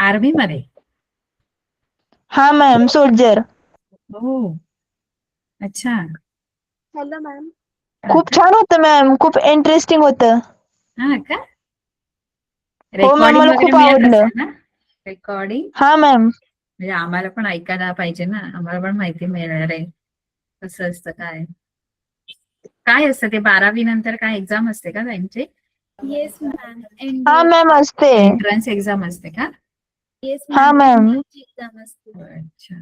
Army मध्ये? हा ma'am, soldier. हो, अच्छा. Hello ma'am. खूप छान होतं मॅम, खूप इंटरेस्टिंग होतं. हा का? हो मॅम, रेकॉर्डिंग मला वगैरे खूप मिळत आवडलं. असेल ना? रेकॉर्डिंग हा मॅम. म्हणजे आम्हाला पण ऐकायला पाहिजे ना, आम्हाला पण माहिती मिळणार आहे कसं असतं काय. काय असतं ते 12वी नंतर काय एक्झाम असते का त्यांची? Yes ma'am. हा मॅम, असते. एंट्रन्स एक्झाम असते का? येस हा मॅम, मॅम. एक्झाम असते. अच्छा.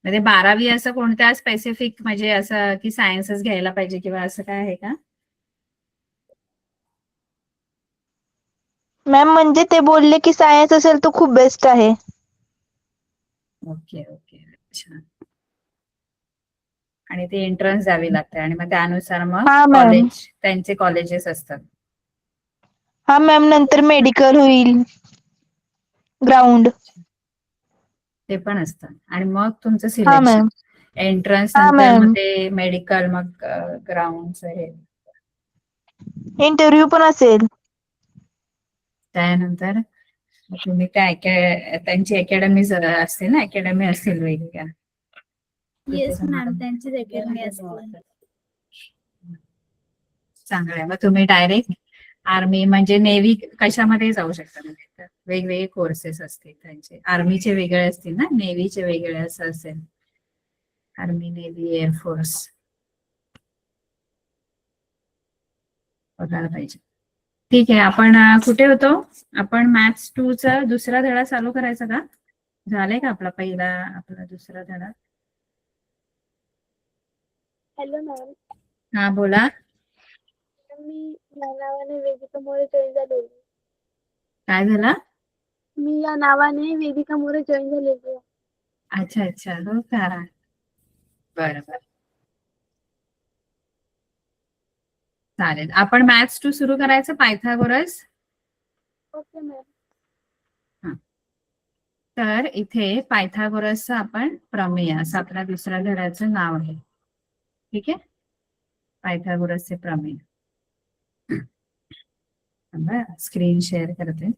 म्हणजे 12वी असं कोणत्या स्पेसिफिक म्हणजे असं की सायन्सच घ्यायला पाहिजे किंवा असं काय आहे का? मॅम म्हणजे ते बोलले की सायन्स असेल तर खूप बेस्ट आहे. ओके ओके, अच्छा. आणि ते एंट्रन्स द्यावी लागते आणि मग त्यानुसार मग हा मॅम. कॉलेज, त्यांचे कॉलेजेस असतात. हा मॅम, नंतर मेडिकल होईल, ग्राउंड. ते पण असतं आणि मग तुमचं हा सिलेक्शन. मॅम. एंट्रन्स हा नंतर मग मॅम. ते मेडिकल, मग ग्राउंडचं हे. इंटरव्ह्यू पण असेल. त्यानंतर तुम्ही त्यांची अकॅडमीज असते ना, अकॅडमी असतील वेगवेगळ्या. येस मॅम, त्यांचीच अकॅडमी असते. चांगलं आहे. मग तुम्ही डायरेक्ट आर्मी म्हणजे नेव्ही कशामध्ये जाऊ शकता? म्हणजे वेगवेगळे कोर्सेस असतील त्यांचे. आर्मीचे वेगळे असतील ना, नेव्हीचे वेगळे असं असेल. आर्मी, नेव्ही, एअरफोर्स बघायला पाहिजे. ठीक आहे, आपण कुठे होतो? आपण मॅथ्स 2 चा दुसरा धडा चालू करायचा का? झालाय का आपला दुसरा धडा? Hello ma'am. हा, बोला. मी या नावाने वेदिका मोरे जॉईन झालेली. काय झाला? मी या नावाने वेदिका मोरे जॉईन झालेली. अच्छा अच्छा, हो का? बरं बरं, चालेल. आपण मॅथ्स 2 सुरू करायचं, पायथागोरस. Okay ma'am. तर इथे पायथागोरसचं आपण प्रमेय असं आपल्या दुसऱ्या धड्याचं नाव आहे. ठीक आहे, पायथागोरसचे प्रमेय. स्क्रीन शेअर करते.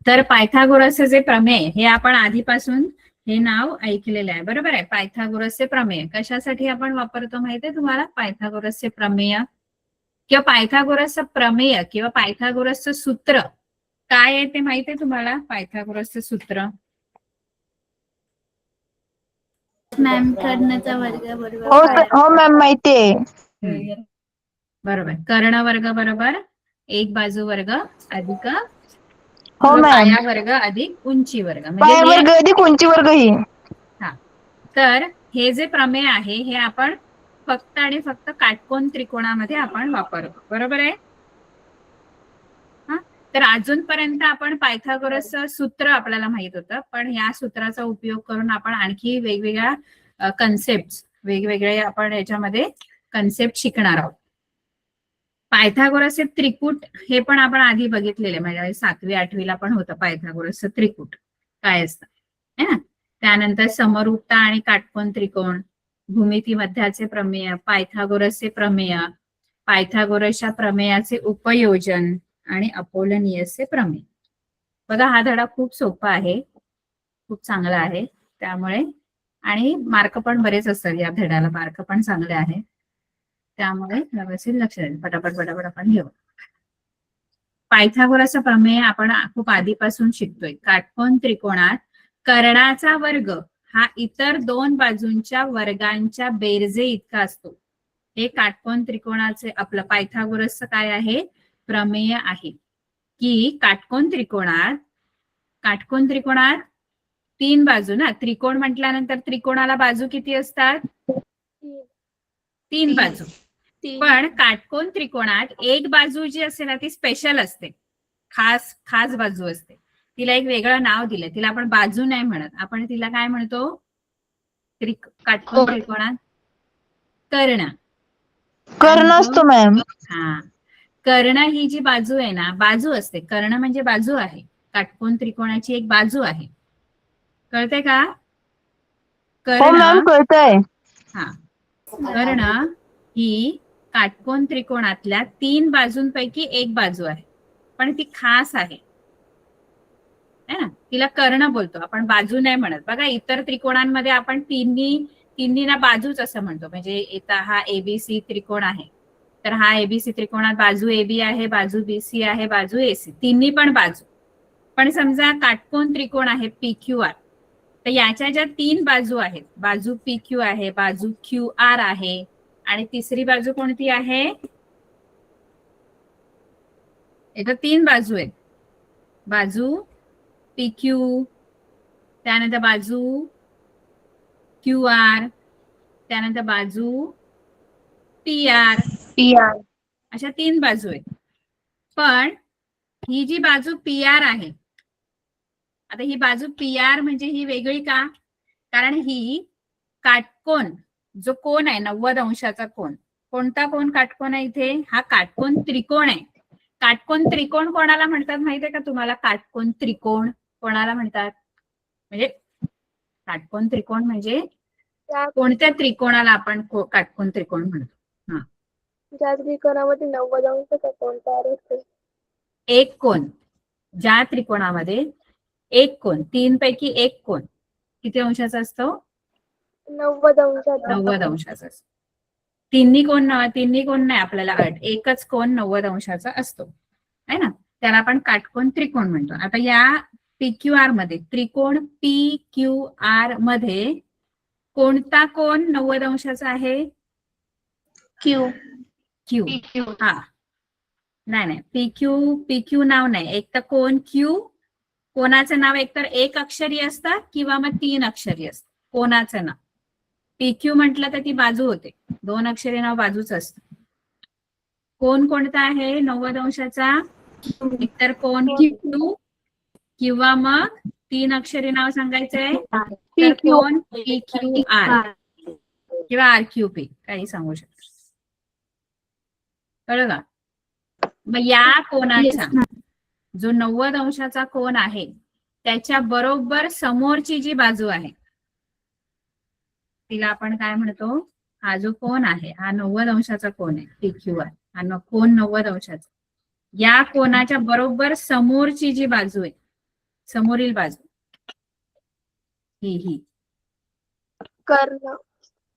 तर पायथागोरसचे जे प्रमेय हे आपण आधीपासून हे नाव ऐकलेलं आहे, बरोबर आहे. पायथागोरसचे प्रमेय कशासाठी आपण वापरतो माहितीये तुम्हाला? पायथागोरसचे प्रमेय किंवा पायथागोरसचं प्रमेय किंवा पायथागोरसचं सूत्र काय आहे ते माहितीये तुम्हाला? पायथागोरसचं सूत्र मॅम, कर्णचा वर्ग हो बरोबर. हो मॅम, माहितीये. बरोबर. कर्ण वर्ग बरोबर 1 बाजू वर्ग अधिक हो मॅम. पाया वर्ग अधिक उंची वर्ग, म्हणजे पाया हे. वर्ग अधिक उंची वर्ग ही. हा, तर हे जे प्रमेय आहे हे आपण फक्त आणि फक्त काटकोन त्रिकोणामध्ये आपण वापरतो, बरोबर आहे. तर अजूनपर्यंत आपण पायथागोरसचं सूत्र आपल्याला माहित होतं, पण या सूत्राचा उपयोग करून आपण आणखी वेगवेगळ्या कन्सेप्ट, वेगवेगळे आपण याच्यामध्ये कन्सेप्ट शिकणार आहोत. पायथागोरसचे त्रिकूट हे पण आपण आधी बघितलेले, म्हणजे 7वी 8वीला पण होतं पायथागोरसचं त्रिकूट काय असतं, है ना. त्यानंतर समरूपता आणि काटकोन त्रिकोण, भूमिती मध्याचे प्रमेय, पायथागोरसचे प्रमेय, पायथागोरसच्या प्रमेयाचे उपयोजन आणि अपोलोनियसचे प्रमेय. बघा, हा धडा खूप सोपा आहे, खूप चांगला आहे. त्यामुळे आणि मार्क पण बरेच असतात या धड्याला, मार्क पण चांगले आहे. त्यामुळे व्यवस्थित लक्ष द्या, पटापट पटापट आपण घेऊ. पायथागोरसचा प्रमेय आपण खूप आधीपासून शिकतोय. काटकोन त्रिकोणात कर्णाचा वर्ग हा इतर 2 बाजूंच्या वर्गांच्या बेरजे इतका असतो. हे काटकोन त्रिकोणाचे आपलं पायथागोरसचं काय आहे? प्रमेय आहे की काटकोन त्रिकोणात 3 बाजू ना. त्रिकोण म्हटल्यानंतर त्रिकोणाला बाजू किती असतात? 3 बाजू. पण काटकोन त्रिकोणात एक बाजू जी असते ना ती स्पेशल असते, खास खास बाजू असते. तिला एक वेगळं नाव दिलंय, तिला आपण बाजू नाही म्हणत, आपण तिला काय म्हणतो? काटकोन त्रिकोणात कर्ण. कर्ण असतो मॅम. हा, कर्ण ही जी बाजू आहे ना, बाजू असते. कर्ण म्हणजे बाजू आहे, काटकोन त्रिकोणाची एक बाजू आहे. कळते का? हो मॅम कर्ण कळतंय. हा कर्ण ही काटकोन त्रिकोणातल्या 3 बाजूंपैकी एक बाजू आहे, पण ती खास आहे है ना. तिला कर्ण बोलतो आपण, बाजू नाही म्हणत. बघा इतर त्रिकोणांमध्ये आपण तिन्हीना बाजूच असं म्हणतो. म्हणजे इथं हा एबीसी त्रिकोण आहे, तर हा एबीसी त्रिकोणात बाजू एबी आहे, बाजू बीसी आहे, बाजू एसी, तिन्ही पण बाजू. पण समजा काटकोन त्रिकोण आहे पीक्यू आर, तर याच्या ज्या 3 बाजू आहेत, बाजू पीक्यू आहे, बाजू क्यू आर आहे, आणि तिसरी बाजू कोणती आहे? इथं 3 बाजू आहेत, बाजू पीक्यू, त्यानंतर बाजू क्यू आर, त्यानंतर बाजू पी आर, अशा 3 बाजू आहेत. पण ही जी बाजू पी आर आहे, आता ही बाजू पी आर म्हणजे ही वेगळी का? कारण ही काटकोन, जो कोन आहे 90 अंशाचा कोन, कोणता कोन काटकोन आहे इथे? हा काटकोन त्रिकोण आहे. काटकोन त्रिकोण कोणाला म्हणतात माहितीये का तुम्हाला? काटकोन त्रिकोण कोणाला म्हणतात? म्हणजे काटकोन त्रिकोण म्हणजे ज्या कोणत्या त्रिकोणाला आपण काटकोन त्रिकोण म्हणतो? ज्या त्रिकोणामध्ये 90 अंशाचा कोन तयार होतो. एक कोन, ज्या त्रिकोणामध्ये एक कोन, 3 पैकी एक कोन किती अंशाचा असतो? 90 अंशाचा. 90 अंशाचा असतो. तिन्ही कोन नाही आपल्याला अट, एकच कोन 90 अंशाचा असतो है ना, त्याला आपण काटकोन त्रिकोण म्हणतो. आता या पीक्यू आर मध्ये, त्रिकोण पी क्यू आर मध्ये कोणता कोन 90 अंशाचा आहे? क्यू. क्यू. हा नाही, पीक्यू नाव नाही. एक तर कोन क्यू, कोणाचं नाव एकतर एक अक्षरी असतं किंवा मग 3 अक्षरी असतं कोणाचं नाव. पीक्यू म्हटलं तर ती बाजू होते, 2 अक्षरी नाव बाजूच असतं. कोन कोणता आहे 90 अंशाचा? एकतर कोन क्यू किंवा मग 3 अक्षरी नाव सांगायचंय, तर कोन पी क्यू आर किंवा आर क्यू पी, काही सांगू शकतो. कळलं का? मग या कोनाचा जो 90 अंशाचा कोन आहे, त्याच्या बरोबर समोरची जी बाजू आहे तिला आपण काय म्हणतो? हा जो कोन आहे हा 90 अंशाचा कोन आहे पीक्यू आर, हा कोन 90 अंशाचा. या कोनाच्या बरोबर समोरची जी बाजू आहे, समोरील बाजू, ही कर्ण.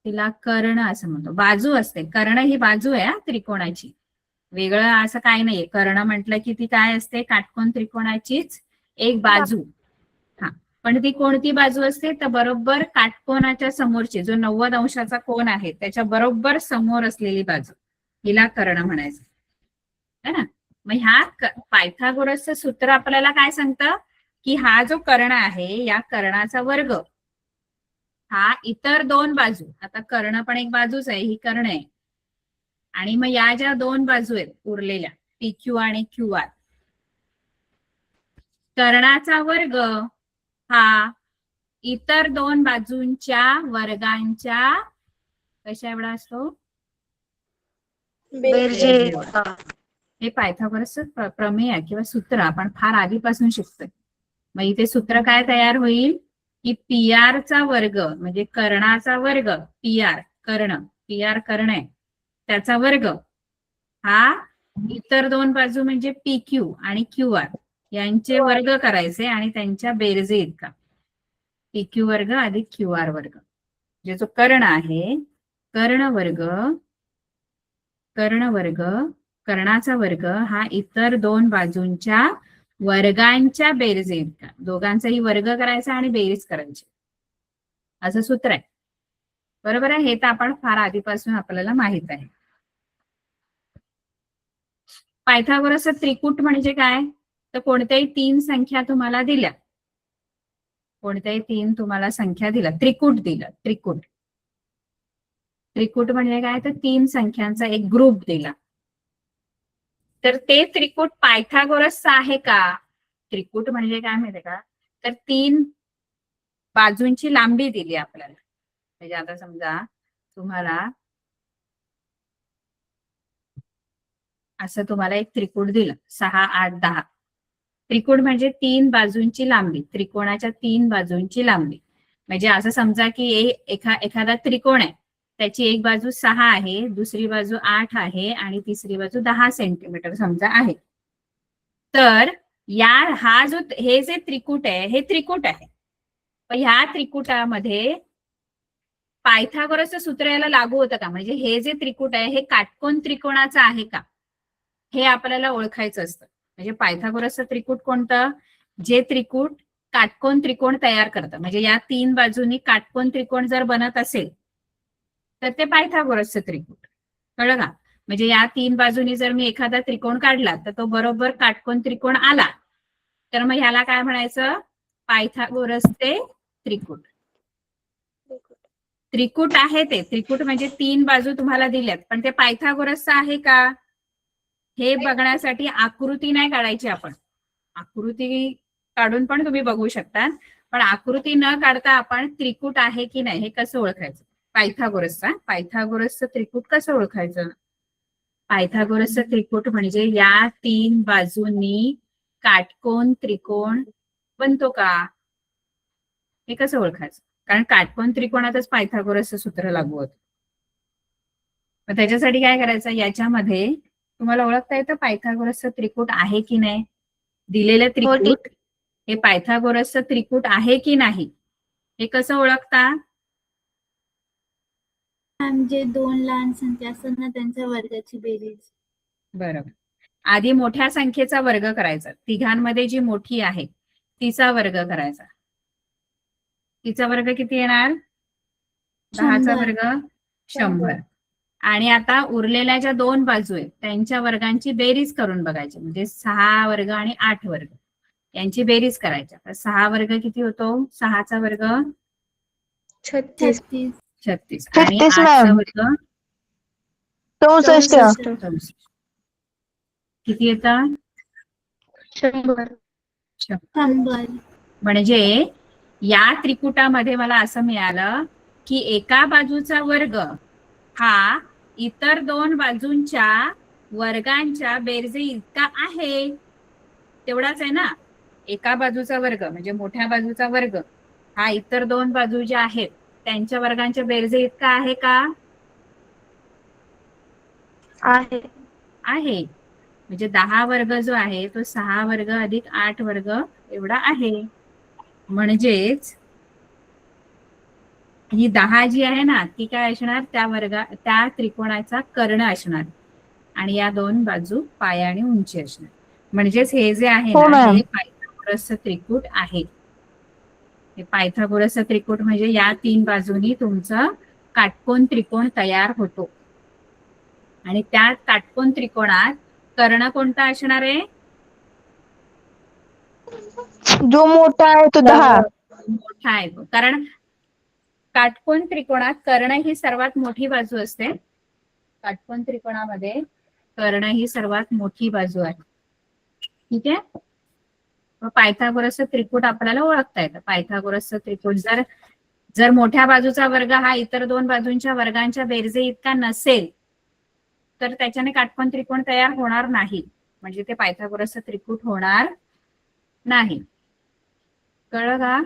तिला कर्ण असं म्हणतो. बाजू असते, कर्ण ही बाजू आहे हा त्रिकोणाची, वेगळं असं काही नाहीये. कर्ण म्हटलं की ती काय असते? काटकोन त्रिकोणाचीच एक बाजू. हा, पण ती कोणती बाजू असते? तर बरोबर काटकोनाच्या समोरची, जो 90 अंशाचा कोन आहे त्याच्या बरोबर समोर असलेली बाजू, हिला कर्ण म्हणायचं है ना. मग ह्या पायथागोरसचं सूत्र आपल्याला काय सांगतं की हा जो कर्ण आहे, या कर्णाचा वर्ग हा इतर 2 बाजू, आता कर्ण पण एक बाजूच आहे, ही कर्ण आहे, आणि मग या ज्या 2 बाजू आहेत उरलेल्या पीक्यू आणि क्यू आर, कर्णाचा वर्ग हा इतर 2 बाजूंच्या वर्गांच्या कशा एवढा असतो? हे पायथागोरसचं प्रमेय आहे किंवा सूत्र आपण फार आधीपासून शिकतोय. मग इथे सूत्र काय तयार होईल की पी आर चा वर्ग म्हणजे कर्णाचा वर्ग, पी आर कर्ण आहे, त्याचा वर्ग हा इतर 2 बाजू म्हणजे पी क्यू आणि क्यू आर यांचे वर्ग करायचे आणि त्यांच्या बेरजे इतका. पी क्यू वर्ग अधिक क्यू आर वर्ग, जे जो कर्ण आहे, कर्णाचा वर्ग हा इतर 2 बाजूंच्या वर्गांच्या बेरजे इतका. दोघांचाही वर्ग करायचा आणि बेरीज करायची, असं सूत्र आहे. बरोबर आहे? हे तर आपण फार आधीपासून आपल्याला माहित आहे. पायथागोरसचं त्रिकूट म्हणजे काय? तर कोणत्याही 3 संख्या तुम्हाला दिल्या, कोणत्याही 3 तुम्हाला संख्या दिल्या, त्रिकूट दिलं, त्रिकूट म्हणजे काय? तर 3 संख्यांचा एक ग्रुप दिला, तर ते त्रिकूट पायथागोरसचं आहे का? त्रिकूट म्हणजे काय माहितीये का? तर 3 बाजूंची लांबी दिली आपल्याला. म्हणजे आता समजा तुम्हाला असं तुम्हाला एक त्रिकूट दिलं 6, 8, 10. त्रिकूट म्हणजे 3 बाजूंची लांबी, त्रिकोणाच्या 3 बाजूंची लांबी. म्हणजे असं समजा की एखादा त्रिकोण आहे, त्याची एक बाजू 6 आहे, दुसरी बाजू 8 आहे आणि तिसरी बाजू 10 सेंटीमीटर समजा आहे. तर हे जे त्रिकूट आहे हे त्रिकूट आहे. पण ह्या त्रिकुटामध्ये पायथागोरसचं सूत्र याला लागू होतं का? म्हणजे हे जे त्रिकूट आहे हे काटकोन त्रिकोणाचं आहे का, हे आपल्याला ओळखायचं असतं. म्हणजे पायथागोरसचं त्रिकूट कोणतं? जे त्रिकूट काटकोन त्रिकोण तयार करतं. म्हणजे या 3 बाजूंनी काटकोन त्रिकोण जर बनत असेल तर ते पायथागोरसचं त्रिकूट. कळलं का? म्हणजे या 3 बाजूनी जर मी एखादा त्रिकोण काढला तर तो बरोबर काटकोन त्रिकोण आला तर मग ह्याला काय म्हणायचं? पायथागोरसचे त्रिकूट. त्रिकूट आहे ते. त्रिकूट म्हणजे 3 बाजू तुम्हाला दिल्यात, पण ते पायथागोरसचं आहे का हे बघण्यासाठी आकृती नाही काढायची आपण. आकृती काढून पण तुम्ही बघू शकता, पण आकृती न काढता आपण त्रिकूट आहे की नाही हे कसं ओळखायचं? पायथागोरसचं त्रिकूट कसं ओळखायचं? पायथागोरसचं त्रिकूट म्हणजे या 3 बाजूंनी काटकोन त्रिकोण बनतो का, हे कसं ओळखायचं? कारण काटकोन त्रिकोणातच पायथागोरसचं सूत्र लागू होतं. मग त्याच्यासाठी काय करायचं? याच्यामध्ये तुम्हाला ओळखता येतं पायथागोरसचं त्रिकूट आहे की नाही. दिलेलं त्रिकूट हे पायथागोरसचं त्रिकूट आहे की नाही हे कसं ओळखता? जे 2 लहान संख्या असतात ना त्यांच्या वर्गाची बेरीज. बरोबर. आधी मोठ्या संख्येचा वर्ग करायचा. तिघांमध्ये जी मोठी आहे तिचा वर्ग करायचा. तिचा वर्ग किती येणार? 10चा वर्ग 100. आणि आता उरलेल्या ज्या 2 बाजू आहेत त्यांच्या वर्गांची बेरीज करून बघायची. म्हणजे 6 वर्ग आणि 8 वर्ग यांची बेरीज करायची. तर 6 वर्ग किती होतो? 6चा वर्ग 36. 36 आणि 8चा वर्ग 64. किती येतं? 100. म्हणजे या त्रिकुटामध्ये मला असं मिळालं की एका बाजूचा वर्ग हा इतर 2 बाजूंच्या वर्गांच्या बेरजे इतका आहे. तेवढाच आहे ना. एका बाजूचा वर्ग म्हणजे मोठ्या बाजूचा वर्ग हा इतर 2 बाजू ज्या आहेत त्यांच्या वर्गांच्या बेरजे इतका आहे का? आहे. आहे. म्हणजे 10 वर्ग जो आहे तो 6 वर्ग अधिक 8 वर्ग एवढा आहे. म्हणजेच ही 10 जी आहे ना ती काय असणार? त्या त्रिकोणाचा कर्ण असणार आणि या 2 बाजू पाया आणि उंची असणार. म्हणजेच हे जे आहे ना हे पायथागोरसचं त्रिकूट आहे. हे पायथागोरसचं त्रिकूट म्हणजे या 3 बाजूनी तुमचं काटकोन त्रिकोण तयार होतो. आणि त्या काटकोन त्रिकोणात कर्ण कोणता असणार आहे? जो मोठा आहे तो 10. मोठा आहे तो. कारण काटकोन त्रिकोणात कर्ण ही सर्वात मोठी बाजू असते. काटकोन त्रिकोणामध्ये कर्ण ही सर्वात मोठी बाजू आहे. ठीक आहे. पायथागोरसचं त्रिकूट आपल्याला ओळखता येतं. पायथागोरसचं त्रिकूट जर मोठ्या बाजूचा वर्ग हा इतर 2 बाजूंच्या वर्गांच्या बेरजे इतका नसेल तर त्याच्याने काटकोन त्रिकोण तयार होणार नाही. म्हणजे ते पायथागोरसचं त्रिकूट होणार नाही. कळलं का?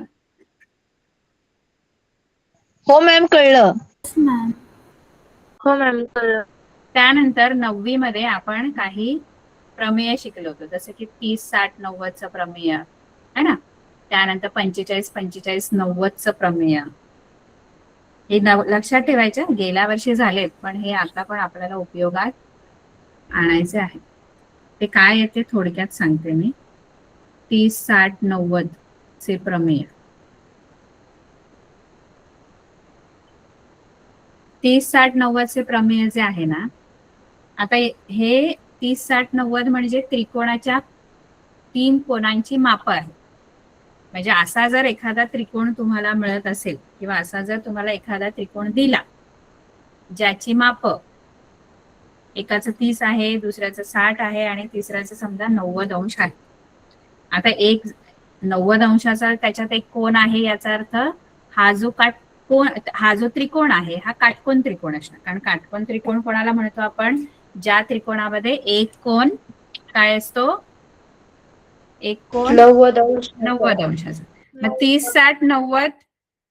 हो मॅम, कळलं. हो मॅम, कळलं. त्यानंतर 9वी मध्ये आपण काही प्रमेय शिकलो होतो. जसं की 30, 60, 90चं प्रमेय है ना. त्यानंतर 45, 45, 90चं प्रमेय. हे लक्षात ठेवायचं. गेल्या वर्षी झालेत पण हे आता पण आपल्याला उपयोगात आणायचे आहे. ते काय येते थोडक्यात सांगते मी. 30, 60, 90चे प्रमेय. 30, 60, 90चे प्रमेय जे आहे ना, आता हे 30, 60, 90 म्हणजे त्रिकोणाच्या 3 कोनांची मापं आहे. म्हणजे असा जर एखादा त्रिकोण तुम्हाला मिळत असेल किंवा असा जर तुम्हाला एखादा त्रिकोण दिला ज्याची मापं एकाचं 30 आहे, दुसऱ्याचं 60 आहे आणि तिसऱ्याचं समजा 90 अंश आहे. आता एक 90 अंशाचा त्याच्यात एक कोन आहे याचा अर्थ हा जो त्रिकोण आहे हा काटकोन त्रिकोण असणार. कारण काटकोन त्रिकोण कोणाला म्हणतो आपण? ज्या त्रिकोणामध्ये एक कोन काय असतो? एक कोन 90 अंश. 90 अंशाचा. मग 30, 60, 90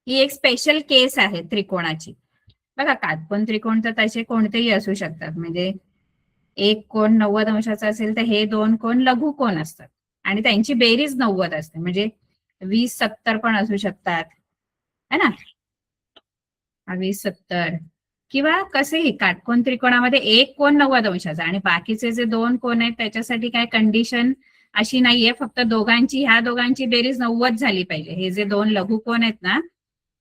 ही एक स्पेशल केस आहे त्रिकोणाची. बघा काटकोन त्रिकोण तर तसे कोणतेही असू शकतात. म्हणजे एक कोण 90 अंशाचा असेल तर हे दोन कोण लघु कोण असतात आणि त्यांची बेरीज 90 असते. म्हणजे 20-70 पण असू शकतात है ना. 20-70 किंवा कसेही काटकोन त्रिकोणामध्ये एक कोण 90 अंशाचा आणि बाकीचे जे दोन कोण आहेत त्याच्यासाठी काय कंडिशन अशी नाहीये. फक्त ह्या दोघांची बेरीज 90 झाली पाहिजे. हे जे दोन लघु कोण आहेत ना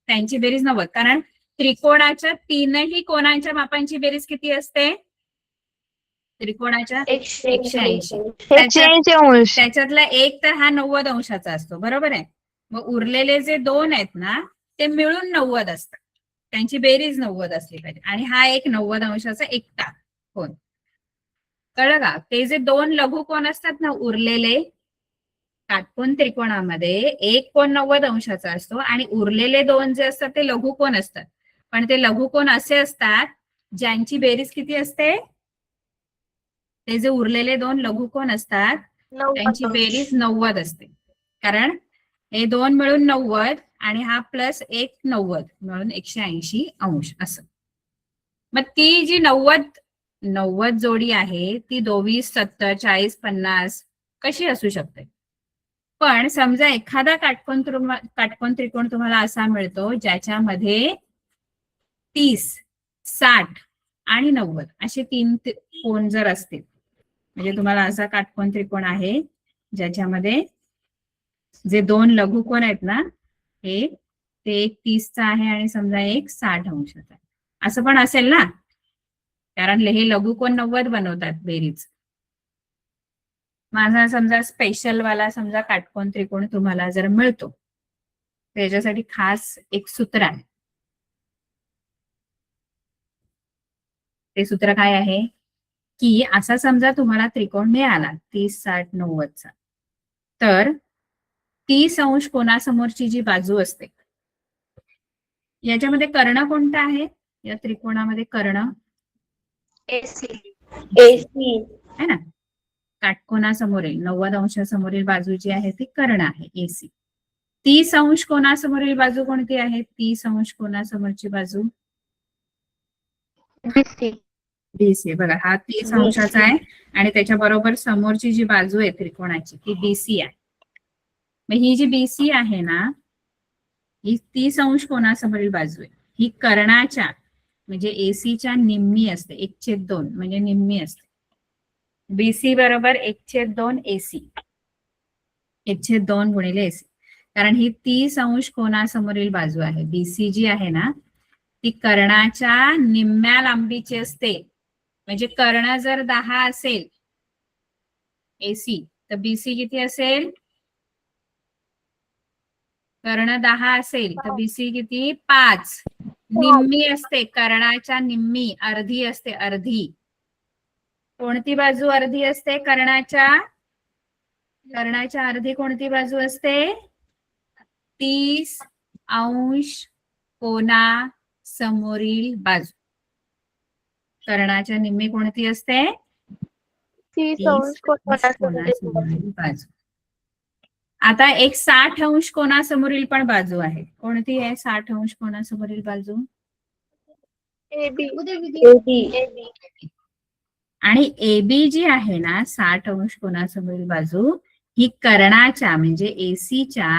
त्यांची बेरीज 90. कारण त्रिकोणाच्या तीनही कोणांच्या मापांची बेरीज किती असते? त्रिकोणाच्या 180. 180 अंश. त्याच्यातला एक तर हा 90 अंशाचा असतो, बरोबर आहे. मग उरलेले जे दोन आहेत ना ते मिळून 90 असतात. त्यांची बेरीज 90 असली पाहिजे आणि हा एक 90 अंशाचा एकटा कोण. कळलं का? ते जे दोन लघु कोण असतात ना उरलेले काटकोन त्रिकोणामध्ये एक कोण 90 अंशाचा असतो आणि उरलेले दोन जे असतात ते लघु कोण असतात. पण ते लघु कोण असे असतात ज्यांची बेरीज किती असते? ते जे उरलेले दोन लघु कोण असतात त्यांची बेरीज 90 असते. कारण हे दोन मिळून 90 आणि हा प्लस एक 90 मिळून 180 अंश असं. मग ती जी 90 जोडी आहे ती 20, 70, 40, 50 कशी असू शकते. पण समजा एखादा काटकोन त्रिकोण तुम्हाला असा मिळतो ज्याच्यामध्ये 30, 60 आणि 90 असे तीन कोण जर असतील. म्हणजे तुम्हाला असा काटकोन त्रिकोण आहे ज्याच्यामध्ये जे दोन लघु कोण आहेत ना हे ते एक 30चा आहे आणि समजा एक 60 अंशाचा आहे. असं पण असेल ना कारण हे लघु कोण 90 बनवतात बेरीज. माझा समजा स्पेशल वाला समजा काटकोन त्रिकोण तुम्हाला जर मिळतो त्याच्यासाठी खास एक सूत्र आहे. ते सूत्र काय आहे की असा समजा तुम्हाला त्रिकोण मिळाला 30, 60, 90चा तर 30 अंश कोणासमोरची जी बाजू असते याच्यामध्ये कर्ण कोणता आहे? या त्रिकोणामध्ये कर्ण एसी है ना. काटकोनासमोरील 90 अंशासमोरील बाजू जी आहे ती कर्ण आहे एसी. 30 अंश कोणासमोरील बाजू कोणती आहे? 30 अंश कोणासमोरची बाजू बीसी. बघा हा 30 अंशाचा आहे आणि त्याच्या बरोबर समोरची जी बाजू आहे त्रिकोणाची ती बीसी आहे. मग ही जी बीसी आहे ना ही 30 अंश कोणासमोरील बाजू आहे. ही कर्णाच्या म्हणजे एसीच्या निम्मी असते. 1/2 म्हणजे निम्मी असते. बीसी बरोबर 1/2 एसी. 1/2 गुणिले एसी. कारण ही 30 अंश कोणासमोरील बाजू आहे. बीसी जी आहे ना ती कर्णाच्या निम्म्या लांबीची असते. म्हणजे कर्ण जर 10 असेल एसी तर बीसी किती असेल? कर्ण 10 असेल तर बीसी किती? 5. निम्मी असते. कर्णाच्या निम्मी अर्धी असते. अर्धी. कोणती बाजू अर्धी असते कर्णाच्या? कर्णाच्या अर्धी कोणती बाजू असते? 30 अंश कोणा समोरील बाजू. कर्णाच्या निम्मी कोणती असते? 30 अंश कोणासमोरील बाजू. आता एक 60 अंश कोणासमोरील पण बाजू आहे. कोणती आहे 60 अंश कोणासमोरील बाजू? आणि एबी जी आहे ना 60 अंश कोणासमोरील बाजू ही कर्णाच्या म्हणजे एसीच्या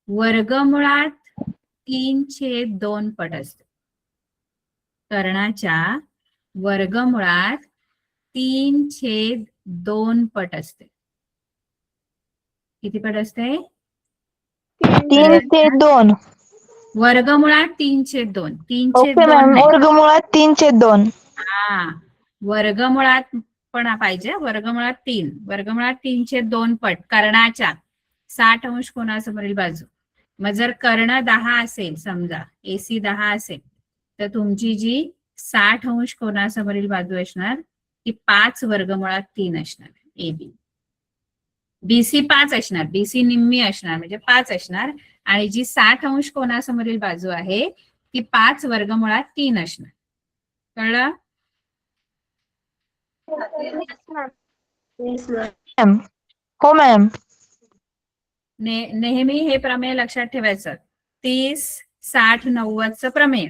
वर्गमुळात 3/2 पट असते. कर्णाच्या वर्गमुळात 3/2 पट असते. किती पट असते? 3/2. वर्गमुळात 3/2. Okay ma'am. वर्गमुळात 3/2. हा वर्गमुळात पण पाहिजे. वर्गमुळात 3. वर्गमुळात 3/2 पट कर्णाच्या 60 अंश कोणासमोरील बाजू. मग जर कर्ण 10 असेल समजा एसी 10 असेल तर तुमची जी 60 अंश कोणासमोरील बाजू असणार ती 5 वर्गमुळात 3 असणार एबी. बीसी 5 असणार. बीसी निम्मी असणार म्हणजे 5 असणार आणि जी 60 अंश कोणासमोरील बाजू आहे ती 5 वर्गमुळात 3 असणार. कळलं? हो मॅम. नेहमी हे प्रमेय लक्षात ठेवायचं 30, 60, 90चं प्रमेय,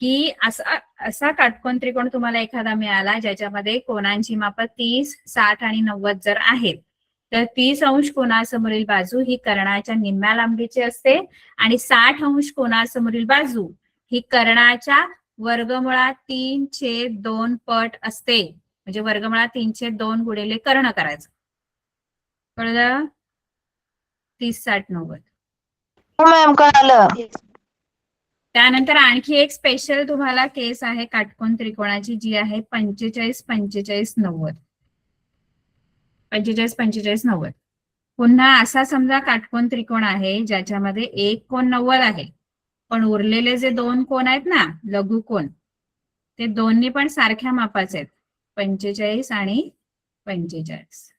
की असा काटकोन त्रिकोण तुम्हाला एखादा मिळाला ज्याच्यामध्ये कोणांची माप 30, 60 आणि 90 जर आहेत, तर 30 अंश कोणासमोरील बाजू ही कर्णाच्या निम्म्या लांबीची असते आणि 60 अंश कोणासमोरील बाजू ही कर्णाच्या वर्गमुळात 3/2 पट असते. म्हणजे वर्गमुळात 3/2 गुणिले कर्ण करायचं. कळलं? 30, 60, 90. हो मॅम कळालं. त्यानंतर आणखी एक स्पेशल तुम्हाला केस आहे काटकोन त्रिकोणाची, जी आहे 45, 45, 90. 45, 45, 90. पुन्हा असा समजा काटकोन त्रिकोण आहे ज्याच्यामध्ये एक कोण 90 आहे, पण उरलेले जे दोन कोण आहेत ना, लघु कोण, ते दोन्ही पण सारख्या मापाचे आहेत, 45 आणि 45.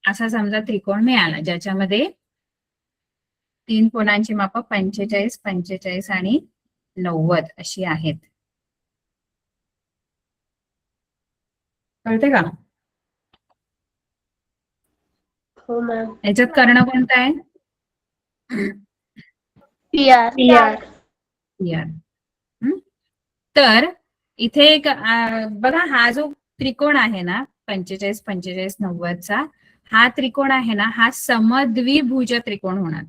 असा समजा त्रिकोण मिळाला ज्याच्यामध्ये तीन कोणांची माप 45, 45 आणि 90 अशी आहेत. कळते का? हो मॅम. याच्यात कर्ण कोणता आहे? PR. तर इथे एक बघा, हा जो त्रिकोण आहे ना 45, 45, 90चा, हा त्रिकोण आहे ना, हा समद्विभुज त्रिकोण होणार.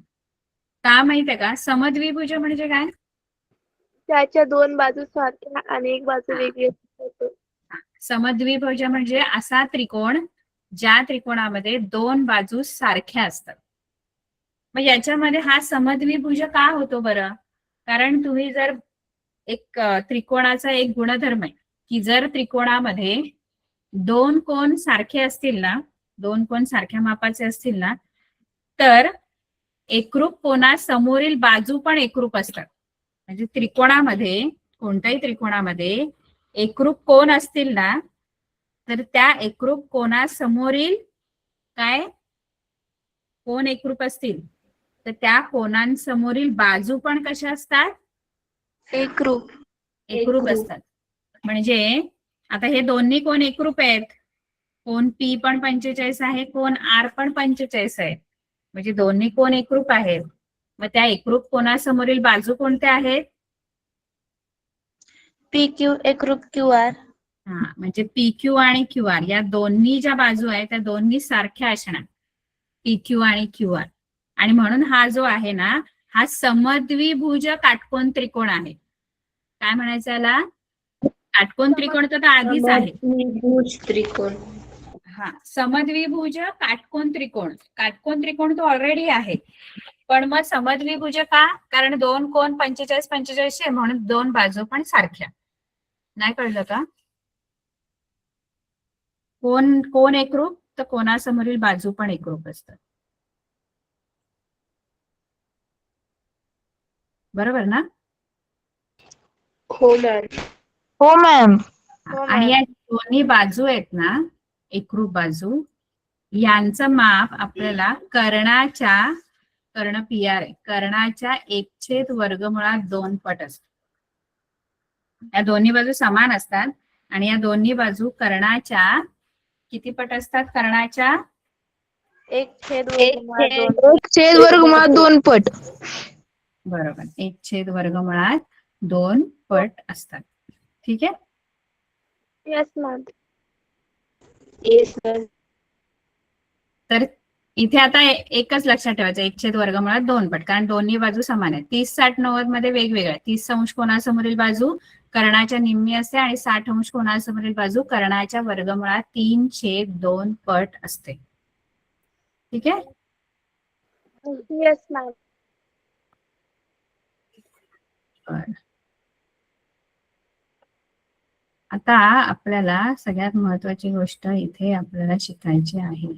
का माहितीये का? समद्विभुज म्हणजे काय? त्याच्या दोन बाजू सारख्या आणि एक बाजू वेगळी असते. समद्विभुज म्हणजे असा त्रिकोण ज्या त्रिकोणामध्ये दोन बाजू सारख्या असतात. मग याच्यामध्ये हा समद्विभुज का होतो बरं? कारण तुम्ही जर एक त्रिकोणाचा एक गुणधर्म आहे की जर त्रिकोणामध्ये दोन कोण सारखे असतील ना, दोन कोण सारख्या मापाचे असतील ना, तर एकरूप कोणासमोरील बाजू पण एकरूप असतात. म्हणजे त्रिकोणामध्ये, कोणत्याही त्रिकोणामध्ये एकरूप कोण असतील ना, तर त्या एकरूप कोणासमोरील काय कोण एकरूप असतील, तर त्या कोणांसमोरील बाजू पण कशा असतात? एकरूप असतात. म्हणजे आता हे दोन्ही कोण एकरूप आहेत. कोण P पण 45 आहे, कोण R पण 45 आहे. म्हणजे दोन्ही कोण एकरूप आहेत. मग त्या एकरूप कोणासमोरील बाजू कोणत्या आहेत? PQ एकरूप QR. हा, म्हणजे PQ आणि QR या दोन्ही ज्या बाजू आहेत त्या दोन्ही सारख्या असणार, PQ आणि QR. आणि म्हणून हा जो आहे ना, हा समद्विभुज काटकोन त्रिकोण आहे. काय म्हणायचं याला? काटकोन त्रिकोण तर आधीच आहे. समद्विभुज त्रिकोण. हा, समद्विभुज काटकोन त्रिकोण. काटकोन त्रिकोण तो ऑलरेडी आहे, पण मग समद्विभुज का? कारण दोन कोण 45, 45 आहे, म्हणून दोन बाजू पण सारख्या. नाही कळलं का? कोण एकरूप, तर कोणासमोरील बाजू पण एकरूप असतात. बरोबर ना? हो मॅम. हो मॅम. आणि या दोन्ही बाजू आहेत ना, एकरूप बाजू, यांचं माप आपल्याला कर्ण PR आहे, कर्णाच्या 1/2 पट असतं. या दोन्ही बाजू समान असतात आणि या दोन्ही बाजू कर्णाच्या किती पट असतात? कर्णाच्या 1/2 पट. बरोबर, 1/2 पट असतात. ठीक आहे. Yes ma'am. Yes ma'am. तर इथे आता एकच लक्षात ठेवायचं, 1/2 पट, कारण दोन्ही बाजू समान आहेत. 30, 60, 90 मध्ये वेगवेगळ्या. 30 अंश कोणासमोरील बाजू कर्णाच्या निम्मी असते आणि 60 अंश कोणासमोरील बाजू कर्णाच्या वर्गमुळात 3/2 पट असते. ठीक आहे. Yes ma'am. आता आपल्याला सगळ्यात महत्वाची गोष्ट इथे आपल्याला शिकायची आहे,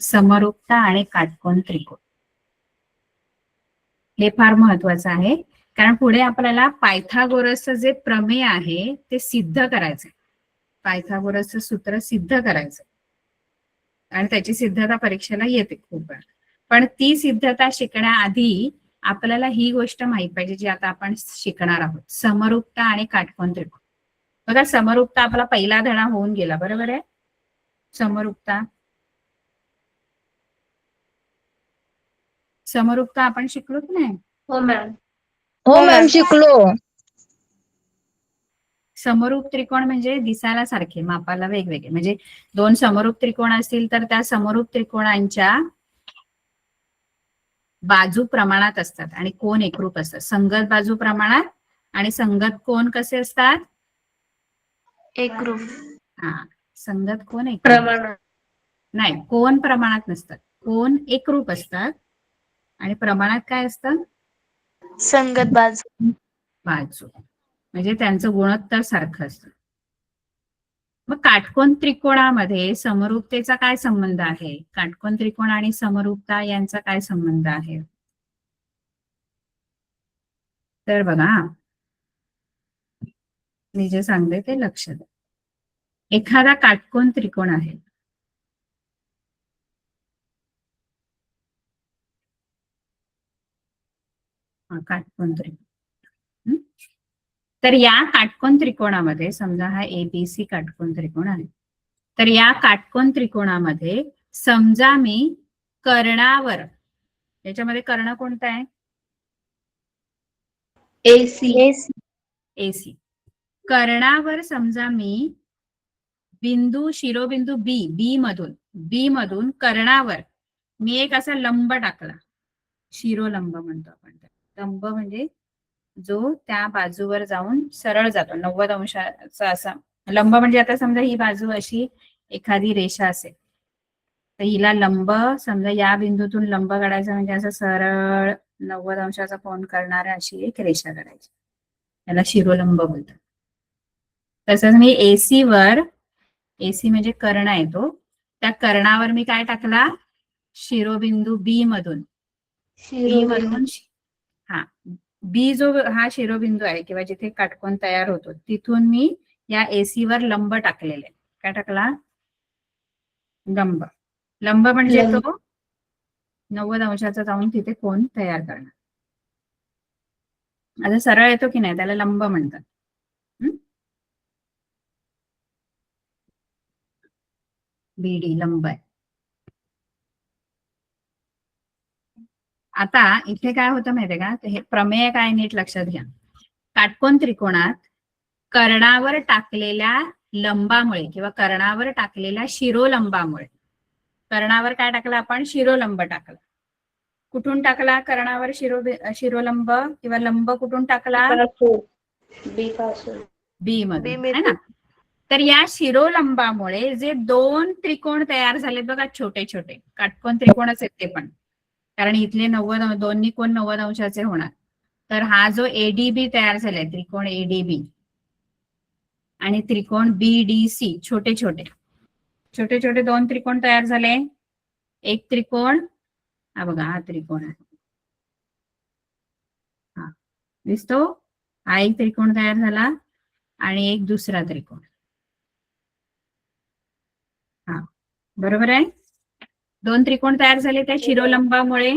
समरूपता आणि काटकोन त्रिकोण. हे फार महत्वाचं आहे, कारण पुढे आपल्याला पायथागोरसचं जे प्रमेय आहे ते सिद्ध करायचंय. पायथागोरसचं सूत्र सिद्ध करायचं आणि त्याची सिद्धता परीक्षेला येते खूप वेळा. पण ती सिद्धता शिकण्याआधी आपल्याला ही गोष्ट माहित पाहिजे जी आता आपण शिकणार आहोत, समरूपता आणि काटकोन त्रिकोण. बघा, समरूपता आपला पहिला धडा होऊन गेला, बरोबर आहे? समरूपता समरूपता आपण शिकलो की नाही? हो मॅम. हो मॅम शिकलो. समरूप त्रिकोण म्हणजे दिसायला सारखे, मापाला वेगवेगळे. म्हणजे दोन समरूप त्रिकोण असतील तर त्या समरूप त्रिकोणांच्या बाजू प्रमाणात असतात आणि कोण एकरूप असतात. संगत बाजू प्रमाणात आणि संगत कोण कसे असतात? एकरूप. हा, संगत कोण एकरूप प्रमाण. नाही, कोण प्रमाणात नसतात, कोण एकरूप असतात आणि प्रमाणात काय असतं? संगत बाजू. बाजू. म्हणजे त्यांचं गुणोत्तर सारखं असतं. मग काटकोन त्रिकोणामध्ये समरूपतेचा काय संबंध आहे? काटकोन त्रिकोण आणि समरूपता यांचा काय संबंध आहे? तर बघा, मी जे सांगते ते लक्ष द्या. एखादा काटकोन त्रिकोण आहे. काटकोन त्रिकोण. तर या काटकोन त्रिकोणामध्ये समजा हा एबीसी काटकोन त्रिकोण आहे. तर या काटकोन त्रिकोणामध्ये समजा मी कर्णावर, याच्यामध्ये कर्ण कोणता आहे? एसी. एसी. कर्णावर समजा मी बिंदू, शिरोबिंदू बी मधून कर्णावर मी एक असा लंब टाकला. शिरोलंब म्हणतो आपण. लंब म्हणजे जो त्या बाजूवर जाऊन सरळ जातो, 90 अंशाचा असा लंब. म्हणजे आता समजा ही बाजू अशी एखादी रेषा असेल, तर हिला लंब, समजा या बिंदूतून लंब काढायचा म्हणजे असं सरळ 90 अंशाचा कोन करणाऱ्या अशी एक रेषा काढायची. त्याला शिरोलंब बोलतात. तसंच मी एसी म्हणजे कर्ण आहे तो, त्या कर्णावर मी काय टाकला? शिरोबिंदू बी मधून हा, बी जो हा शिरोबिंदू आहे किंवा जिथे काटकोन तयार होतो तिथून मी या एसी वर लंब टाकलेले. काय टाकला? लंब म्हणजे तो 90 अंशाचा जाऊन तिथे कोन तयार करणार. आता सरळ येतो की नाही, त्याला लंब म्हणतात. बीडी लंब आहे. आता इथे काय होतं माहितीये का? हे प्रमेय काय नीट लक्षात घ्या. काटकोन त्रिकोणात कर्णावर टाकलेल्या लंबामुळे किंवा कर्णावर टाकलेल्या शिरोलंबामुळे, कर्णावर काय टाकलं आपण? शिरोलंब टाकला. कुठून टाकला कर्णावर शिरोलंब किंवा लंब कुठून टाकला? बी मधून, है ना? तर या शिरोलंबामुळे जे दोन त्रिकोण तयार झाले बघा, छोटे छोटे काटकोन त्रिकोणच आहेत ते पण, कारण इथले 90 दोन्ही कोण 90 अंशाचे होणार. तर हा जो एडीबी तयार झालाय, त्रिकोण एडीबी आणि त्रिकोण बीडीसी, छोटे छोटे दोन त्रिकोण तयार झाले. एक त्रिकोण, हा बघा हा त्रिकोण आहे, हा दिसतो, हा एक त्रिकोण तयार झाला आणि एक दुसरा त्रिकोण. हा बरोबर आहे. दोन त्रिकोण तयार झाले त्या शिरोलंबामुळे.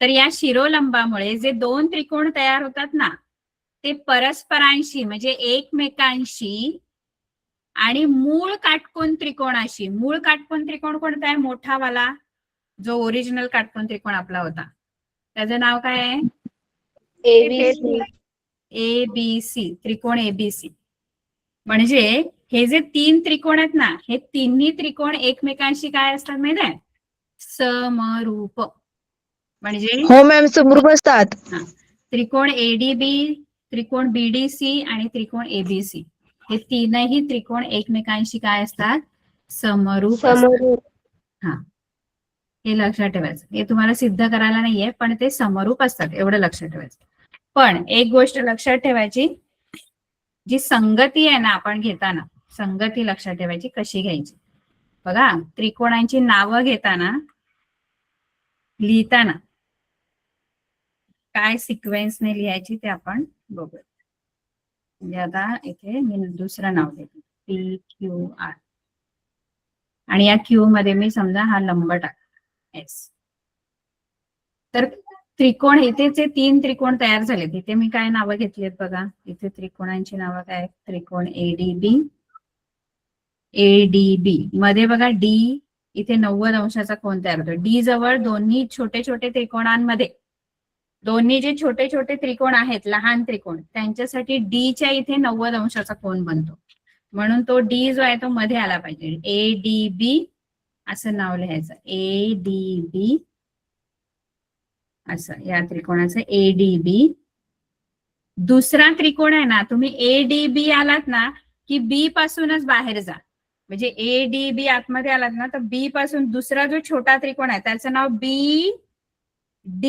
तर या शिरोलंबामुळे जे दोन त्रिकोण तयार होतात ना, ते परस्परांशी म्हणजे एकमेकांशी आणि मूळ काटकोन त्रिकोणाशी, मूळ काटकोन त्रिकोण कोणता आहे? मोठा वाला जो ओरिजिनल काटकोन त्रिकोण आपला होता, त्याचं नाव काय आहे? एबीसी, त्रिकोण एबीसी. म्हणजे हे जे तीन त्रिकोण आहेत ना, हे तिन्ही त्रिकोण एकमेकांशी काय असतात माहिती आहे? समरूप. म्हणजे हो मॅम समरूप असतात. त्रिकोण एडीबी, त्रिकोण बीडीसी आणि त्रिकोण एबीसी, हे तीनही त्रिकोण एकमेकांशी काय असतात? समरूप असतात. हा, हे लक्षात ठेवायचं. हे तुम्हाला सिद्ध करायला नाहीये, पण ते समरूप असतात एवढं लक्षात ठेवायचं. पण एक गोष्ट लक्षात ठेवायची, जी संगती आहे ना आपण घेताना, संगती लक्षात ठेवायची. कशी घ्यायची बघा, त्रिकोणांची नावं घेताना, लिहिताना काय सिक्वेन्सने लिहायची ते आपण बघूया. म्हणजे आता इथे मी दुसरं नाव देते, पी क्यू आर, आणि या क्यू मध्ये मी समजा हा लंब टाकला एस. तर त्रिकोण, इथे जे तीन त्रिकोण तयार झाले तिथे मी काय नावं घेतली आहेत बघा. इथे त्रिकोणांची नावं काय? त्रिकोण एडीबी मध्ये बघा डी इथे 90 अंशाचा कोन तयार होतो. डी जवळ दोन्ही छोटे छोटे त्रिकोणांमध्ये, दोन्ही जे छोटे छोटे त्रिकोण आहेत, लहान त्रिकोण, त्यांच्यासाठी डी च्या इथे 90 अंशाचा कोन बनतो. म्हणून तो डी जो आहे तो मध्ये आला पाहिजे. ADB असं नाव लिहायचं. ADB असं, या त्रिकोणाचं ADB. दुसरा त्रिकोण आहे ना, तुम्ही ADB आलात ना की बी पासूनच बाहेर जा. म्हणजे ADB आतमध्ये आलात ना तर बी पासून दुसरा जो छोटा त्रिकोण आहे त्याचं नाव BD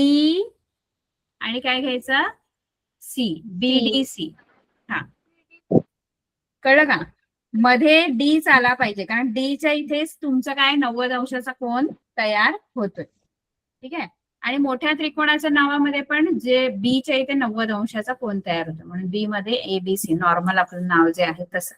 आणि काय घ्यायचं, C, BDC. हा, कळलं का? मध्ये डी आला पाहिजे, कारण डीच्या इथेच तुमचं काय 90 अंशाचा कोन तयार होतोय. ठीक आहे. आणि मोठ्या त्रिकोणाच्या नावामध्ये पण जे बीच्या इथे 90 अंशाचा कोन तयार होतो, म्हणून बी मध्ये ABC, नॉर्मल आपलं नाव जे आहे तसं.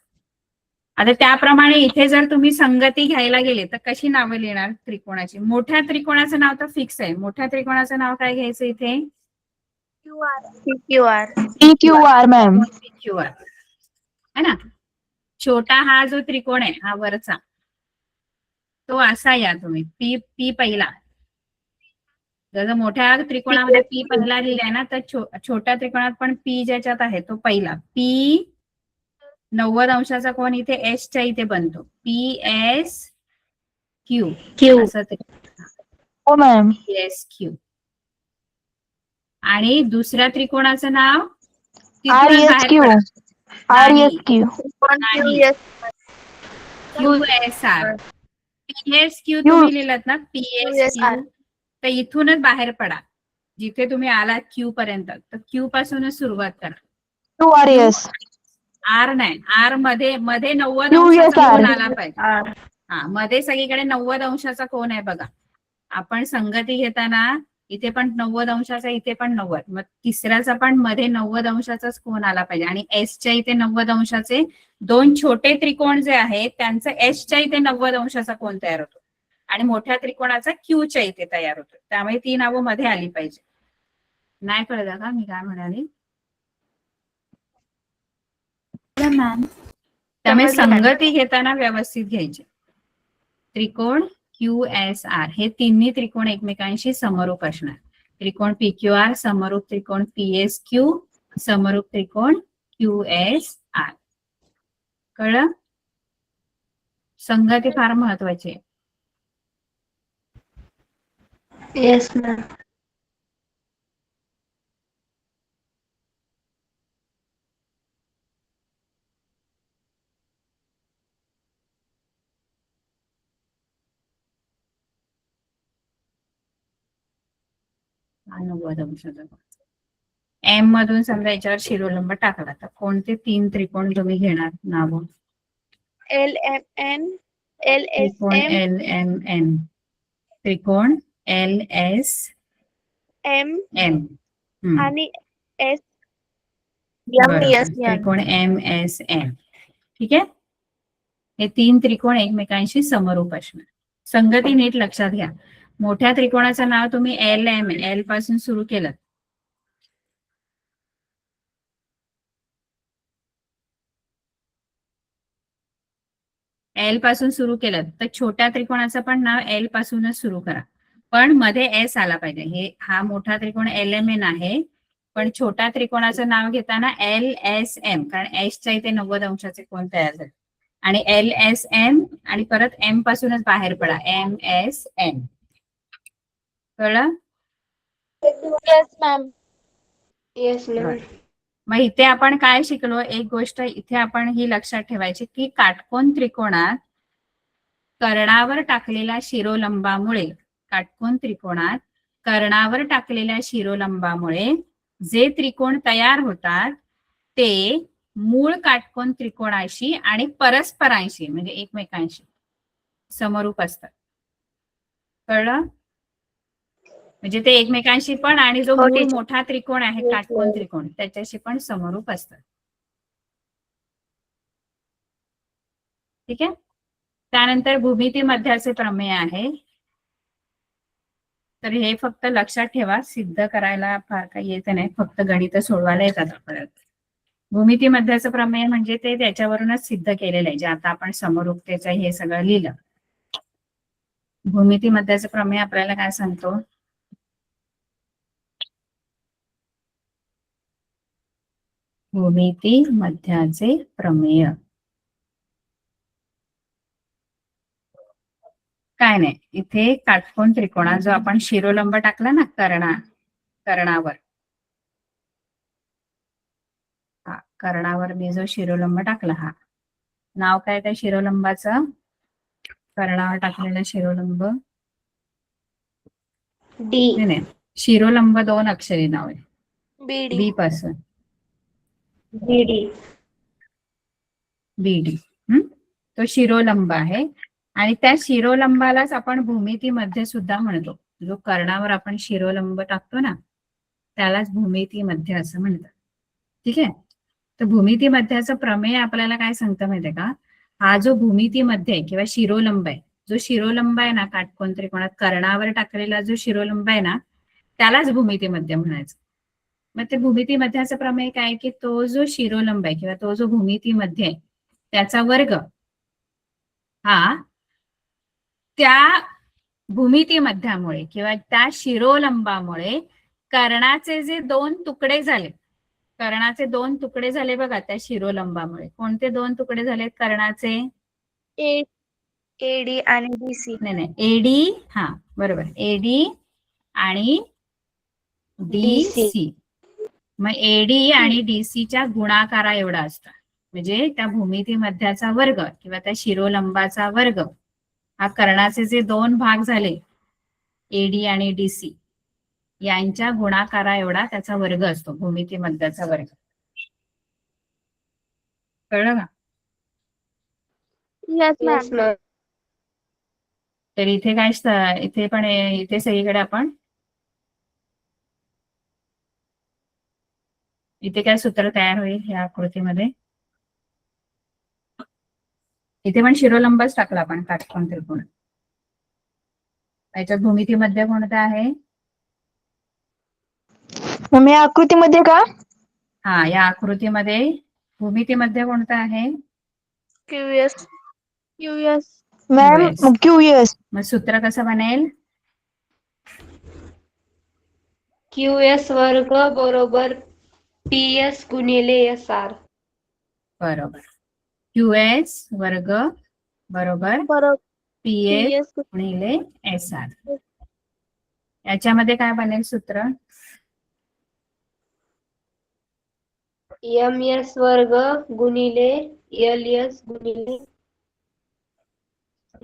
आता त्याप्रमाणे इथे जर तुम्ही संगती घ्यायला गेले तर कशी नावं लिहिणार त्रिकोणाची? मोठ्या त्रिकोणाचं नाव तर फिक्स आहे. मोठ्या त्रिकोणाचं नाव काय घ्यायचं इथे? PQR. PQR ma'am. PQR है ना. छोटा हा जो त्रिकोण आहे, हा वरचा, तो असा या तुम्ही पी पहिला. जर मोठ्या त्रिकोणामध्ये पी पहिला लिहिलाय ना तर छोट्या त्रिकोणात पण पी ज्याच्यात आहे तो पहिला. पी 90 अंशाचा कोन इथे एस च्या इथे बनतो. PSQ असं ते. हो मॅम. PSQ. आणि दुसऱ्या त्रिकोणाचं नाव RSQ. RSQ. QSR. PSQ तुम्ही लिहिलात ना, PSQ, तर इथूनच बाहेर पडा. जिथे तुम्ही आलात क्यू पर्यंत, तर क्यू पासूनच सुरुवात करा. QRS. आर नाही, आर मध्ये 90 QSR. अंशाचा कोन आला पाहिजे. हा, मध्ये सगळीकडे 90 अंशाचा कोन आहे बघा. आपण संगती घेताना इथे पण 90 अंशाचा, इथे पण 90, मग तिसऱ्याचा पण मध्ये 90 अंशाचाच कोन आला पाहिजे. आणि एसच्या इथे 90 अंशाचे दोन छोटे त्रिकोण जे आहेत त्यांचं एसच्या इथे 90 अंशाचा कोन तयार होतो आणि मोठ्या त्रिकोणाचा क्यूच्या इथे तयार होतो. त्यामुळे ती नावं मध्ये आली पाहिजे. नाही कळलं का मी काय म्हणाले? मॅम. त्यामुळे संगती घेताना व्यवस्थित घ्यायचे. त्रिकोण QSR हे तिन्ही त्रिकोण एकमेकांशी समरूप असणार. त्रिकोण PQR समरूप त्रिकोण PSQ, समरूप त्रिकोण QSR. कळलं? संगती फार महत्वाची आहे. Yes ma'am. हा 90 अंशाचा कोन. एम मधून समजा याच्यावर शिरोलंब टाकला तर कोणते 3 त्रिकोण तुम्ही घेणार नाव? LMN, त्रिकोण LSM, LMN, त्रिकोण LSM. आणि S. त्रिकोण MSN. ठीक आहे. हे 3 त्रिकोण एकमेकांशी समरूप असणार. संगती नीट लक्षात घ्या. मोठ्या त्रिकोणाचं नाव तुम्ही LM, L पासून सुरू केलं, L पासून सुरू केलं तर छोट्या त्रिकोणाचं पण नाव L पासूनच सुरू करा, पण मध्ये S आला पाहिजे. हा मोठा त्रिकोण LMN आहे, पण छोट्या त्रिकोणाचं नाव घेताना LSM, कारण S च्या इथे 90 अंशाचे कोन तयार झाले. आणि LSM आणि परत M पासूनच बाहेर पडा. MSN. कळलं? Yes ma'am. Yes ma'am. मग इथे आपण काय शिकलो? एक गोष्ट इथे आपण ही लक्षात ठेवायची की काटकोन त्रिकोणात कर्णावर टाकलेल्या शिरोलंबामुळे, काटकोन त्रिकोणात कर्णावर टाकलेल्या शिरोलंबामुळे जे त्रिकोण तयार होतात ते मूळ काटकोन त्रिकोणाशी आणि परस्परांशी म्हणजे एकमेकांशी समरूप असतात. कळलं? म्हणजे ते एकमेकांशी पण आणि जो मूळ मोठा त्रिकोण आहे काटकोन त्रिकोण त्याच्याशी पण समरूप असतात. ठीक आहे. त्यानंतर भूमिती मध्याचे प्रमेय आहे. तर हे फक्त लक्षात ठेवा, सिद्ध करायला फार काही येत नाही, फक्त गणित सोडवायला येतात आपल्याला. भूमिती मध्याचं प्रमेय म्हणजे ते त्याच्यावरूनच सिद्ध केलेलं आहे, जे आता आपण समरूपतेचं हे सगळं लिहिलं. भूमिती मध्याचा प्रमेय आपल्याला काय सांगतो? भूमिती मध्याचे प्रमेय काय नाही, इथे काटकोन त्रिकोणा जो आपण शिरोलंब टाकला ना कर्णावर, हा कर्णावर मी जो शिरोलंब टाकला, हा नाव काय त्या शिरोलंबाचं? कर्णावर टाकलेला शिरोलंब डी नाही, शिरोलंब 2 अक्षरी नाव आहे, बीडी बी पासून बीडी बीडी. तो शिरोलंब आहे आणि त्या शिरोलंबालाच आपण भूमिती मध्य सुद्धा म्हणतो. जो कर्णावर आपण शिरोलंब टाकतो ना त्यालाच भूमिती मध्य असं म्हणतात. ठीक आहे, तर भूमिती मध्याचं प्रमेय आपल्याला काय सांगतं माहितीये का? हा जो भूमिती मध्य आहे किंवा शिरोलंब आहे, जो शिरोलंब आहे ना काटकोन त्रिकोणात कर्णावर टाकलेला जो शिरोलंब आहे ना त्यालाच भूमिती मध्य म्हणायचं. मग ते भूमिती मध्याचं प्रमेय काय की तो जो शिरोलंब आहे किंवा तो जो भूमिती मध्य आहे त्याचा वर्ग हा त्या भूमिती मध्यामुळे किंवा त्या शिरोलंबामुळे कर्णाचे जे 2 तुकडे झाले, कर्णाचे 2 तुकडे झाले बघा त्या शिरोलंबामुळे. कोणते 2 तुकडे झाले कर्णाचे? एडी आणि डीसी. नाही, एडी, हा बरोबर, एडी आणि डीसी. मग एडी आणि डीसीच्या गुणाकारा एवढा असतो, म्हणजे त्या भूमिती मध्याचा वर्ग किंवा त्या शिरोलंबाचा वर्ग हा कर्णाचे जे 2 भाग झाले एडी आणि डीसी यांच्या गुणाकारा एवढा त्याचा वर्ग असतो, भूमिती मध्याचा वर्ग. कळलं का? Yes ma'am. तर इथे काय, इथे पण इथे सगळीकडे आपण इथे काय सूत्र तयार होईल या आकृतीमध्ये? इथे पण शिरोलंबच टाकला आपण काटकोन त्रिकोण. याच्यात भूमिती मध्य कोणतं आहे? मम्मी या आकृतीमध्ये का? हा, या आकृतीमध्ये भूमिती मध्य कोणतं आहे? QS. QS. Ma'am QS. QS. मग सूत्र कसं बनेल? क्यूएस वर्ग बरोबर पीएस गुणिले एसआर. बरोबर, QS वर्ग बरोबर PS गुणिले SR. याच्यामध्ये काय बनेल सूत्र? एमएस वर्ग गुणिले एलएस गुणिले.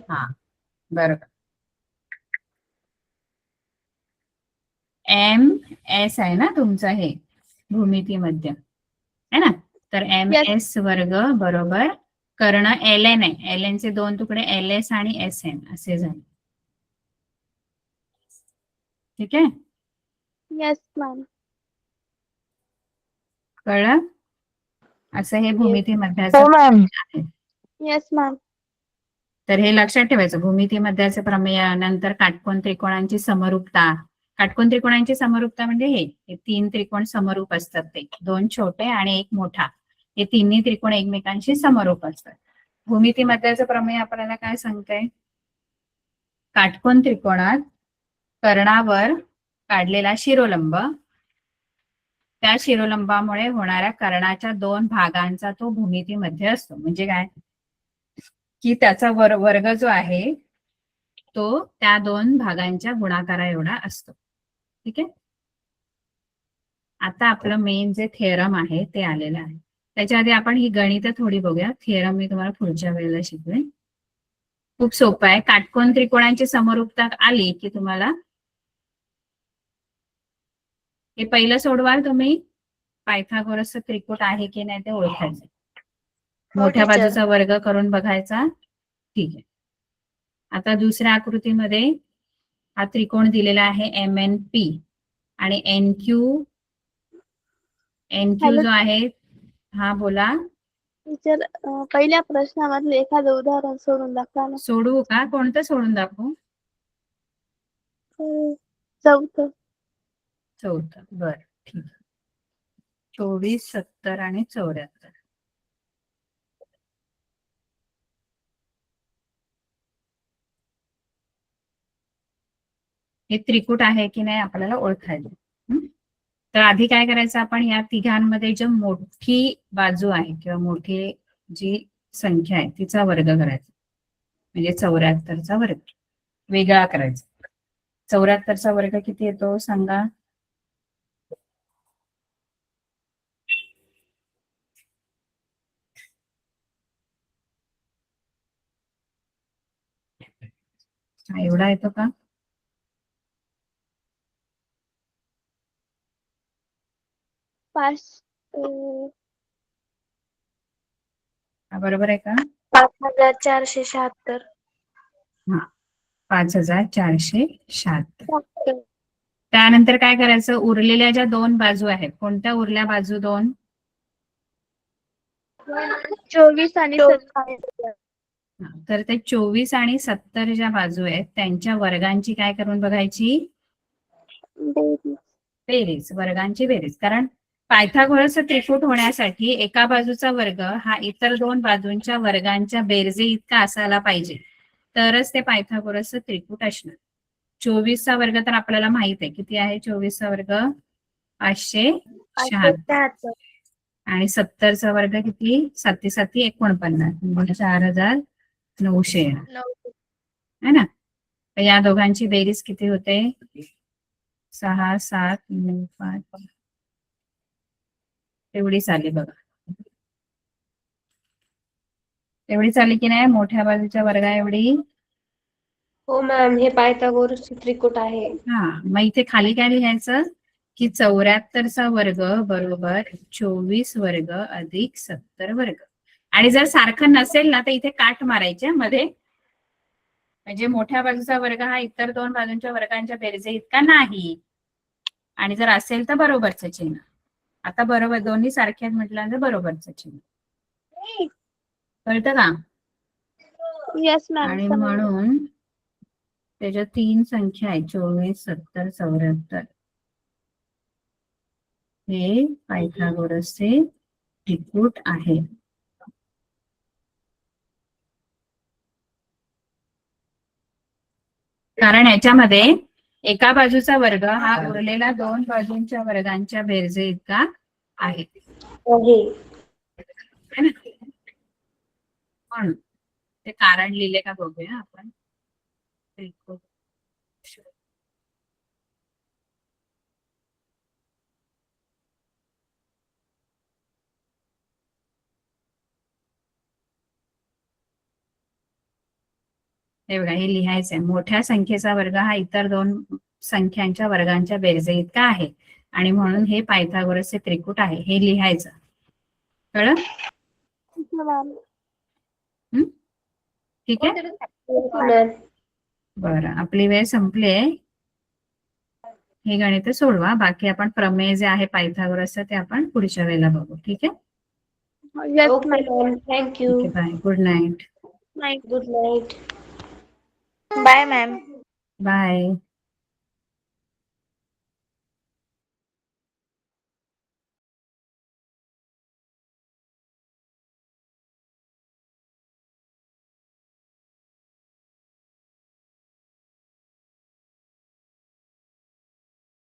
हा बरोबर, MS आहे ना तुमचं हे भूमिती मध्य है ना, तर MS वर्ग बरोबर कर्ण LN आहे, LN चे 2 तुकडे LS आणि SN असे झाले. ठीक आहे, यस मॅम. कळलं? असं हे भूमिती मध्याचं हो मॅम. आहे. Yes ma'am. तर हे लक्षात ठेवायचं, भूमिती मध्याचे प्रमेय, नंतर काटकोन त्रिकोणांची समरूपता. काटकोन त्रिकोणांची समरूपता म्हणजे हे 3 त्रिकोण समरूप असतात, ते 2 छोटे आणि 1 मोठा, हे तिन्ही त्रिकोण एकमेकांशी समरूप असतात. भूमिती मध्याचं प्रमेय आपल्याला काय सांगतंय? काटकोन त्रिकोणात कर्णावर काढलेला शिरोलंब, त्या शिरोलंबामुळे होणाऱ्या कर्णाच्या 2 भागांचा तो भूमिती मध्य असतो. म्हणजे काय की त्याचा वर्ग जो आहे तो त्या 2 भागांच्या गुणाकारा एवढा असतो. ठीक आहे, आता आपलं मेन जे थिअरम आहे ते आलेलं आहे. त्याच्या आधी आपण ही गणितं थोडी बघूया. थिअरम मी तुम्हाला पुढच्या वेळेला शिकवेन. खूप सोपं आहे. काटकोन त्रिकोणांची समरूपता आली की तुम्हाला हे पहिलं सोडवाल तुम्ही, पायथागोरसचं त्रिकूट आहे की नाही ते ओळखायचं. मोठ्या बाजूचा वर्ग करून बघायचा. ठीक आहे, आता दुसऱ्या आकृतीमध्ये हा त्रिकोण दिलेला आहे MNP आणि NQ जो आहे, हा बोला. टीचर, पहिल्या प्रश्नामधलं एखादं उदाहरण सोडून दाखवा ना. सोडवू का? कोणतं सोडून दाखवू? चौथं. बरं ठीक आहे. 24, 70 आणि 74. हे त्रिकूट आहे की नाही आपल्याला ओळखायचं. तर आधी काय करायचं, आपण या तिघांमध्ये जी मोठी बाजू आहे किंवा मोठी जी संख्या आहे तिचा वर्ग करायचा, म्हणजे 74चा वर्ग वेगळा करायचा. 74चा वर्ग किती येतो सांगा? हा एवढा येतो का? पाच हा बरोबर आहे का? 5476. हा 5476. त्यानंतर काय करायचं, उरलेल्या ज्या दोन बाजू आहेत, कोणत्या उरल्या बाजू दोन? 24 आणि 70. तर ते 24 आणि 70 ज्या बाजू आहेत त्यांच्या वर्गांची काय करून बघायची? बेरीज, वर्गांची बेरीज. कारण पायथागोरसचं त्रिकूट होण्यासाठी एका बाजूचा वर्ग हा इतर दोन बाजूंच्या वर्गांच्या बेरजे इतका असायला पाहिजे, तरच ते पायथागोरसचं त्रिकूट असणार. 24चा वर्ग तर आपल्याला माहित आहे किती आहे. 24चा वर्ग 576 आणि 70चा वर्ग किती? 7 7 49 म्हणजे 4900 है ना. तर या दोघांची बेरीज किती होते? 6 7 9 5 एवढीच आली बघा. एवढीच आली की नाही मोठ्या बाजूच्या वर्गा एवढी? हो मॅम, हे पायथागोरसचे त्रिकूट आहे. हा, मग इथे खाली काय लिहायचं की 74चा वर्ग बरोबर 24 वर्ग अधिक 70 वर्ग. आणि जर सारखं नसेल ना तर इथे काट मारायचे मध्ये, म्हणजे मोठ्या बाजूचा वर्ग हा इतर दोन बाजूंच्या वर्गांच्या बेरजे इतका नाही, आणि जर असेल तर बरोबरचं चिन्ह. आता बरोबर दोन्ही सारखे आहेत म्हटल्यानंतर बरोबरचं चिन्ह. कळतं का? Yes ma'am. आणि म्हणून त्याच्या 3 संख्या आहेत 24 70 74. हे पायथागोरसचे त्रिकूट आहे. कारण याच्यामध्ये एका बाजूचा वर्ग हा उरलेला दोन बाजूंच्या वर्गांच्या बेरजे इतका आहे. है ना? म्हणून ते कारण लिहिले का बघूया आपण. त्रिकूट हे बघा, हे लिहायचंय. मोठ्या संख्येचा वर्ग हा इतर दोन संख्यांच्या वर्गांच्या बेरजे इतका आहे आणि म्हणून हे पायथागोरसचे त्रिकूट आहे. हे लिहायचं. कळलं? ठीक आहे. बरं, आपली वेळ संपली आहे. हे गणित सोडवा. बाकी आपण प्रमेय जे आहे पायथागोरसचं ते आपण पुढच्या वेळेला बघू. ठीक आहे. Yes okay ma'am. Ma'am, thank you. Okay, bye. Good night. नाही. Good night. Bye ma'am. Bye.